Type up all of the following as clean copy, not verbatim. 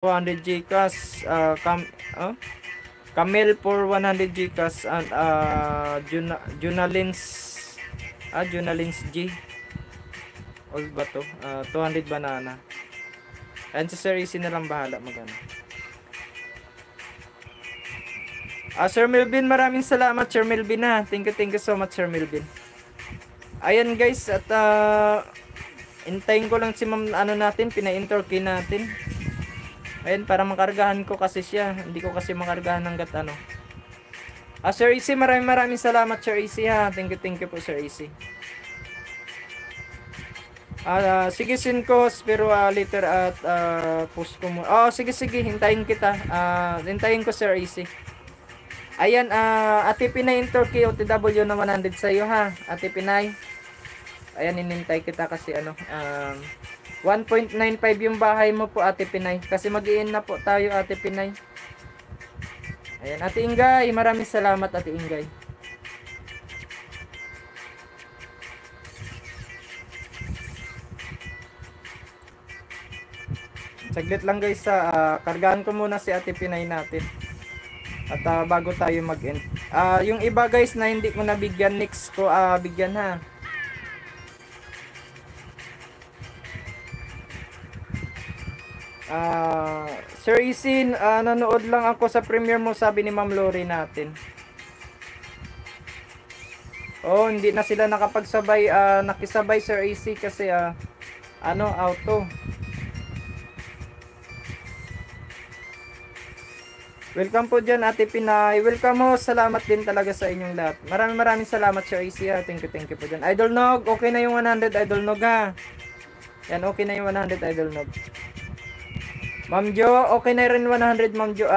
200 Gcash, Camel for 100 Gcash, and Junalins G. All ba to? 200 banana. And si Sir Easy na lang bahala magano. Sir Melvin, maraming salamat Sir Melvin ha. Thank you so much Sir Melvin. Ayan guys, at intayin ko lang si ma'am natin, pina-interkey natin. Ayan, para makargahan ko kasi siya. Hindi ko kasi makargahan hanggat ano. Sir Easy, maraming salamat Sir Easy ha. Thank you po Sir Easy. Sige sin ko, pero later at post ko mo. Sige, hintayin kita. Hintayin ko Sir Easy. Ayan, Ate Pinay in Turkey, OTW na 100 sa iyo ha. Ate Pinay. Ayan, inintay kita kasi 1.95 yung bahay mo po Ate Pinay. Kasi mag-i-in na po tayo Ate Pinay. Ayan, Ate Ingay, maraming salamat Ate Ingay. Saglit lang guys, kargaan ko muna si Ate Pinay natin. At bago tayo mag-end. Yung iba guys na hindi ko nabigyan, next ko bigyan ha. Sir Isin, nanood lang ako sa premiere mo, sabi ni Ma'am Lori natin. Hindi na sila nakapagsabay, nakisabay Sir Easy kasi auto. Welcome po dyan Ate Pinay. Welcome ho. Salamat din talaga sa inyong lahat. Maraming salamat Sir Easy ha. Thank you po dyan. Idol Nog, okay na yung 100 Idol Nog ha. Yan, okay na yung 100 Idol Nog. Ma'am Jo, okay na rin 100 Ma'am Jo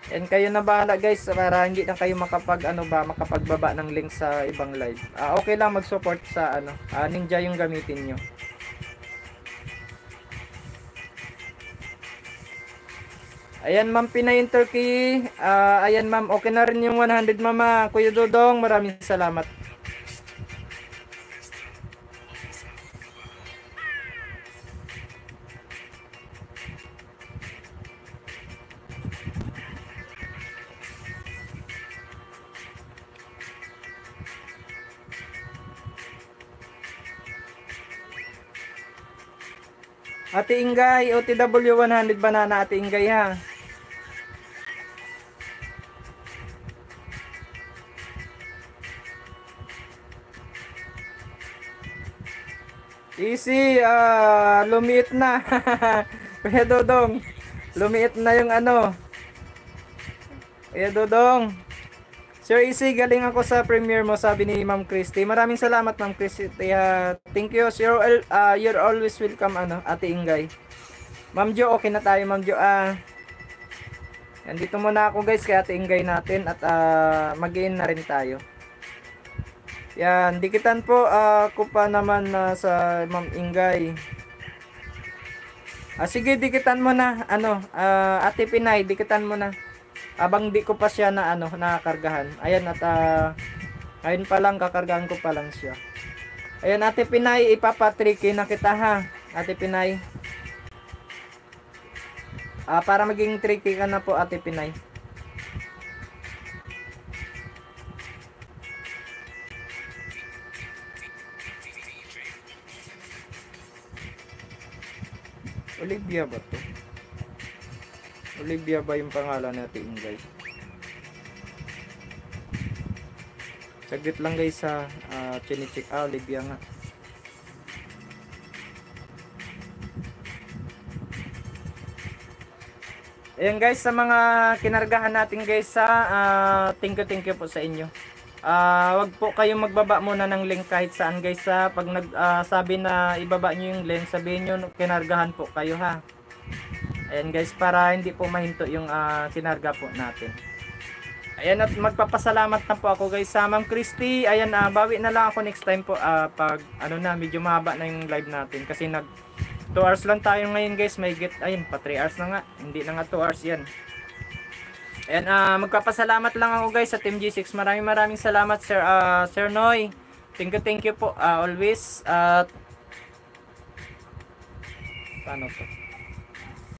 Yan, kayo na bahala guys para hindi na kayo makapagbaba ng link sa ibang live. Okay lang mag-support sa Ninja yung gamitin nyo. Ayan Ma'am Pinay in Turkey. Ayan Ma'am, okay na rin yung 100 Mama. Kuya Dodong, maraming salamat. Ate Ingay, OTW 100 banana Ate Ingay ha. Easy, lumiit na. Kuya Dodong, lumiit na yung Kuya Dodong. Sir Easy, galing ako sa premiere mo, sabi ni Ma'am Christy. Maraming salamat Ma'am Christy. Thank you. You're always welcome Ate Ingay. Ma'am Jo, okay na tayo Ma'am Jo. Andito muna ako guys kay Ate Ingay natin at mag-in na rin tayo. Yan, dikitan po ako pa naman sa Ma'am Ingay. Sige, dikitan mo na Ate Pinay, dikitan mo na. Abang di ko pa siya nakakargahan. Ayan at ayun pa lang, kakargahan ko pa lang siya. Ayan Ate Pinay, ipapatricky na kita ha. Ate Pinay. Para maging tricky ka na po Ate Pinay. Olivia ba to? Olivia ba yung pangalan natin Ingay? Saglit lang guys sa chinichik. Olivia nga. Ayan guys, sa mga kinargahan natin guys thank you po sa inyo. Wag po kayong magbaba muna ng link kahit saan guys pag sabi na ibaba nyo yung link, sabihin nyo kinargahan po kayo ha. Ayan guys, para hindi po mahinto yung kinarga po natin. Ayan, at magpapasalamat na po ako guys sa Ma'am Christy. Ayan, bawi na lang ako next time po pag medyo mahaba na yung live natin. Kasi 2 hours lang tayo ngayon guys. Ayun, pa 3 hours na nga. Hindi na nga 2 hours yan. Ayan, magpapasalamat lang ako guys sa Team G6. Maraming salamat Sir Noy. Thank you po always. Paano to?